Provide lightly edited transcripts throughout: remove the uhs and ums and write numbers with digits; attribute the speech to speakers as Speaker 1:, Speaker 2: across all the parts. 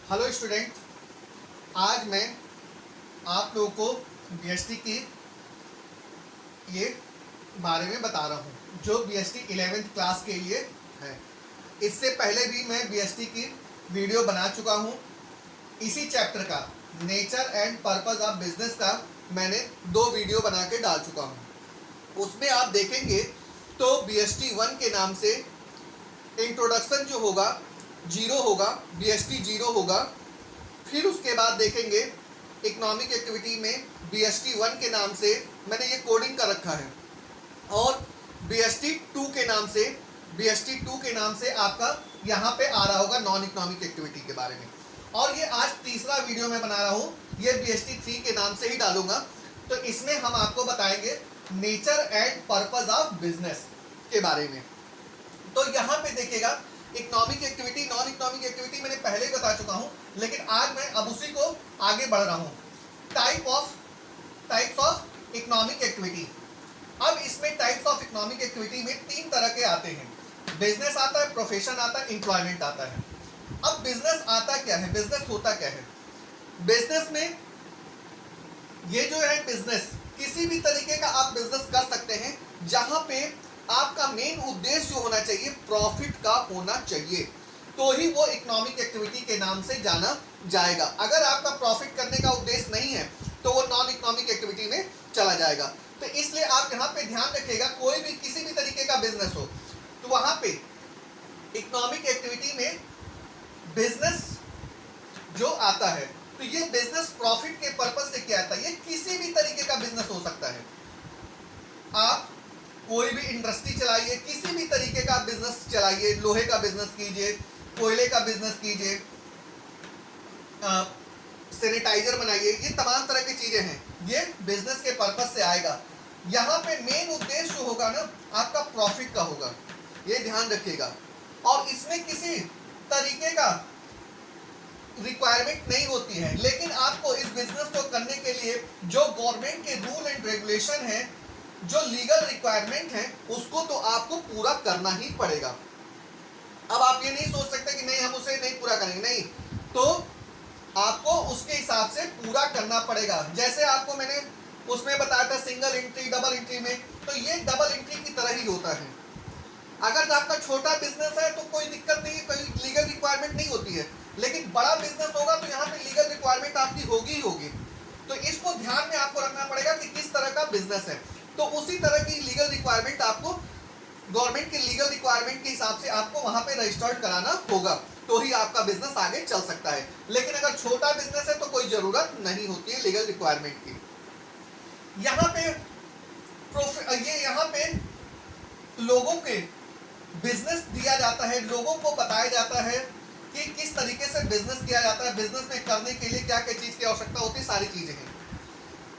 Speaker 1: Hello student, आज मैं आप लोगों को बीएसटी की ये बारे में बता रहा हूँ जो बीएसटी 11th क्लास के लिए है। इससे पहले भी मैं बीएसटी की वीडियो बना चुका हूँ। इसी चैप्टर का nature and purpose of business का मैंने 2 वीडियो बना के डाल चुका हूँ। उसमें आप देखेंगे तो बीएसटी 1 के नाम से इंट्रोडक्शन जो होगा 0 होगा, बीएसटी 0 होगा। फिर उसके बाद देखेंगे इकोनॉमिक एक्टिविटी में बीएसटी 1 के नाम से मैंने ये कोडिंग कर रखा है, और बीएसटी 2 के नाम से आपका यहाँ पे आ रहा होगा नॉन इकोनॉमिक एक्टिविटी के बारे में। और ये आज तीसरा वीडियो मैं बना रहा हूँ, ये बीएसटी 3 के नाम से ही डालूंगा। तो इसमें हम आपको बताएंगे nature and purpose of business के बारे में। तो यहाँ पे देखिएगा economic activity, non economic activity मैंने पहले ही बता चुका हूँ, लेकिन आज मैं अब उसी को आगे बढ़ रहा हूँ। Types of economic activity. अब इसमें टाइप्स ऑफ इकोनॉमिक एक्टिविटी में 3 तरह के आते हैं। बिजनेस आता है, प्रोफेशन आता है, एम्प्लॉयमेंट आता है। अब बिजनेस आता क्या है, बिजनेस होता क्या है? बिजनेस में ये जो है बिजनेस, किसी भी तरीके का आप बिजनेस कर सकते हैं जहां पे आपका मेन उद्देश्य जो होना चाहिए प्रॉफिट का होना चाहिए, तो ही वो इकोनॉमिक एक्टिविटी के नाम से जाना जाएगा। अगर आपका प्रॉफिट करने का उद्देश्य नहीं है तो वो नॉन इकोनॉमिक एक्टिविटी में चला जाएगा। तो इसलिए आप यहाँ पे ध्यान रखिएगा, कोई भी किसी भी तरीके का बिजनेस हो तो वहां पे इकोनॉमिक एक्टिविटी में बिजनेस जो आता है, तो ये बिजनेस प्रॉफिट के पर्पज से क्या आता है, ये किसी भी तरीके का बिजनेस हो सकता है। आप कोई भी इंडस्ट्री चलाइए, किसी भी तरीके का बिजनेस चलाइए, लोहे का बिजनेस कीजिए, कोयले का बिजनेस कीजिए, सैनिटाइजर बनाइए, ये तमाम तरह की चीजें हैं, ये बिजनेस के पर्पज से आएगा। यहाँ पे मेन उद्देश्य जो होगा ना आपका प्रॉफिट का होगा, ये ध्यान रखिएगा। और इसमें किसी तरीके का रिक्वायरमेंट नहीं होती है, लेकिन आपको इस बिजनेस को करने के लिए जो गवर्नमेंट के रूल एंड रेगुलेशन है, जो लीगल रिक्वायरमेंट है, उसको तो आपको पूरा करना ही पड़ेगा। अब आप ये नहीं सोच सकते कि नहीं हम उसे नहीं पूरा करेंगे, नहीं, तो आपको उसके हिसाब से पूरा करना पड़ेगा। जैसे आपको मैंने उसमें बताया था सिंगल एंट्री, डबल एंट्री में, तो ये डबल एंट्री की तरह ही होता है। अगर आपका छोटा बिजनेस है तो कोई दिक्कत नहीं है, कोई लीगल रिक्वायरमेंट नहीं होती है, लेकिन बड़ा बिजनेस होगा तो यहाँ पे लीगल रिक्वायरमेंट आपकी होगी ही होगी। तो इसको ध्यान में आपको रखना पड़ेगा कि किस तरह का बिजनेस है, तो उसी तरह की लीगल रिक्वायरमेंट आपको गवर्नमेंट के लीगल रिक्वायरमेंट के हिसाब से आपको वहां पे रजिस्टर्ड कराना होगा, तो ही आपका बिजनेस आगे चल सकता है। लेकिन अगर छोटा बिजनेस है तो कोई जरूरत नहीं होती है लीगल रिक्वायरमेंट की। यहाँ पे लोगों के बिजनेस दिया जाता है, लोगों को बताया जाता है कि किस तरीके से बिजनेस किया जाता है, बिजनेस में करने के लिए क्या क्या चीज की आवश्यकता होती है, सारी चीजें हैं।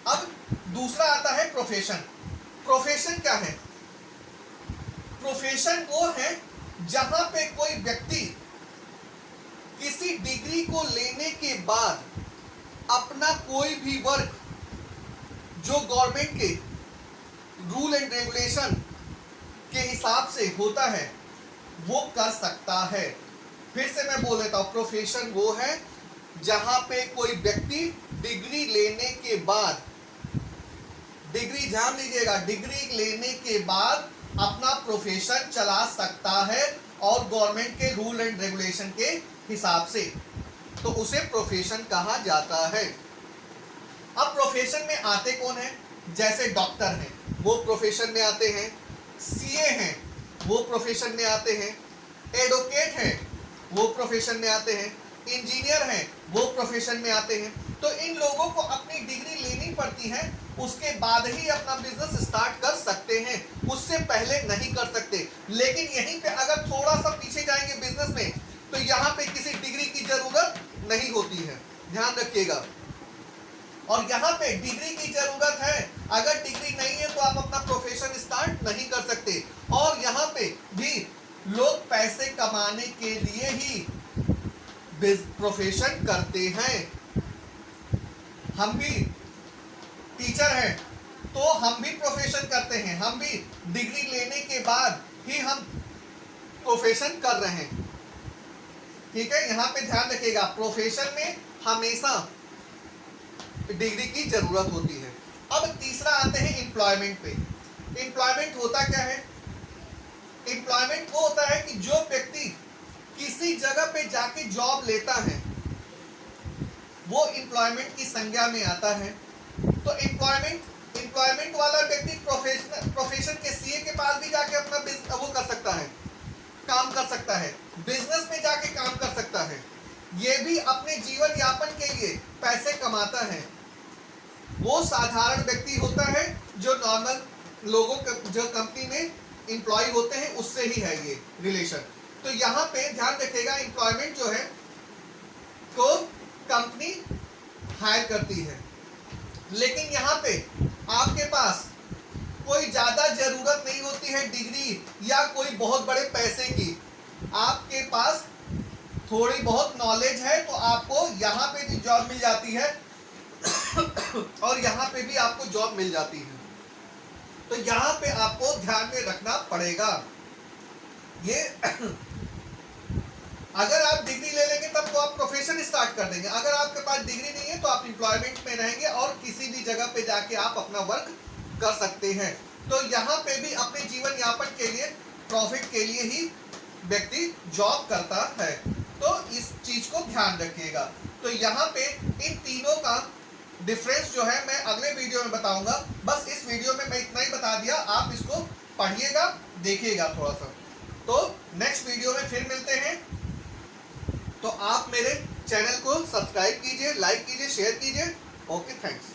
Speaker 1: अब दूसरा आता है प्रोफेशन। प्रोफेशन क्या है? प्रोफेशन वो है जहां पे कोई व्यक्ति किसी डिग्री को लेने के बाद अपना कोई भी वर्क जो गवर्नमेंट के रूल एंड रेगुलेशन के हिसाब से होता है वो कर सकता है। फिर से मैं बोल देता हूं, प्रोफेशन वो है जहां पे कोई व्यक्ति डिग्री लेने के बाद, डिग्री ध्यान लीजिएगा, डिग्री लेने के बाद अपना प्रोफेशन चला सकता है और गवर्नमेंट के रूल एंड रेगुलेशन के हिसाब से, तो उसे प्रोफेशन कहा जाता है। अब प्रोफेशन में आते कौन है? जैसे डॉक्टर हैं वो प्रोफेशन में आते हैं, सीए हैं वो प्रोफेशन में आते हैं, एडवोकेट हैं वो प्रोफेशन में आते हैं, इंजीनियर हैं वो प्रोफेशन में आते हैं। तो इन लोगों को अपनी डिग्री लेनी पड़ती है, उसके बाद ही अपना बिजनेस स्टार्ट कर सकते हैं, उससे पहले नहीं कर सकते। लेकिन यहीं पे अगर थोड़ा सा पीछे जाएंगे बिजनेस में, तो यहाँ पे किसी डिग्री की जरूरत नहीं होती है, ध्यान रखिएगा। और यहाँ पे डिग्री की जरूरत है, अगर डिग्री नहीं है तो आप अपना प्रोफेशन स्टार्ट नहीं कर सकते। और यहाँ पे भी लोग पैसे कमाने के लिए ही प्रोफेशन करते हैं। हम भी टीचर हैं तो हम भी प्रोफेशन करते हैं, हम भी डिग्री लेने के बाद ही हम प्रोफेशन कर रहे हैं। ठीक है, यहाँ पे ध्यान रखिएगा, प्रोफेशन में हमेशा डिग्री की जरूरत होती है। अब तीसरा आते हैं एम्प्लॉयमेंट पे। एम्प्लॉयमेंट होता क्या है? एम्प्लॉयमेंट वो होता है कि जो व्यक्ति किसी जगह पे जाके जॉब लेता है वो एम्प्लॉयमेंट की संज्ञा में आता है। तो एम्प्लॉयमेंट वाला व्यक्ति प्रोफेशन के सीए के पास भी जाके अपना वो कर सकता है, काम कर सकता है, बिजनेस में जाके काम कर सकता है, ये भी अपने जीवन यापन के लिए पैसे कमाता है। वो साधारण व्यक्ति होता है जो नॉर्मल लोगों जो कंपनी में एम्प्लॉय होते हैं उससे ही है ये रिलेशन। तो यहाँ पे ध्यान रखिएगा, एम्प्लॉयमेंट जो है को कंपनी हायर करती है, लेकिन यहाँ पे आपके पास कोई ज्यादा जरूरत नहीं होती है डिग्री या कोई बहुत बड़े पैसे की। आपके पास थोड़ी बहुत नॉलेज है तो आपको यहाँ पे भी जॉब मिल जाती है और यहाँ पे भी आपको जॉब मिल जाती है। तो यहाँ पे आपको ध्यान में रखना पड़ेगा ये अगर आप डिग्री ले लेंगे तब तो आप प्रोफेशन स्टार्ट कर देंगे, अगर आपके पास डिग्री नहीं है तो आप एम्प्लॉयमेंट में रहेंगे और किसी भी जगह पे जाके आप अपना वर्क कर सकते हैं। तो यहाँ पे भी अपने जीवन यापन के लिए प्रॉफिट के लिए ही व्यक्ति जॉब करता है। तो इस चीज को ध्यान रखिएगा। तो यहाँ पे इन तीनों का डिफरेंस जो है मैं अगले वीडियो में बताऊंगा। बस इस वीडियो में मैं इतना ही बता दिया, आप इसको पढ़िएगा, देखिएगा थोड़ा सा। तो नेक्स्ट वीडियो में फिर मिलते हैं। तो आप मेरे चैनल को सब्सक्राइब कीजिए, लाइक कीजिए, शेयर कीजिए। Okay, thanks.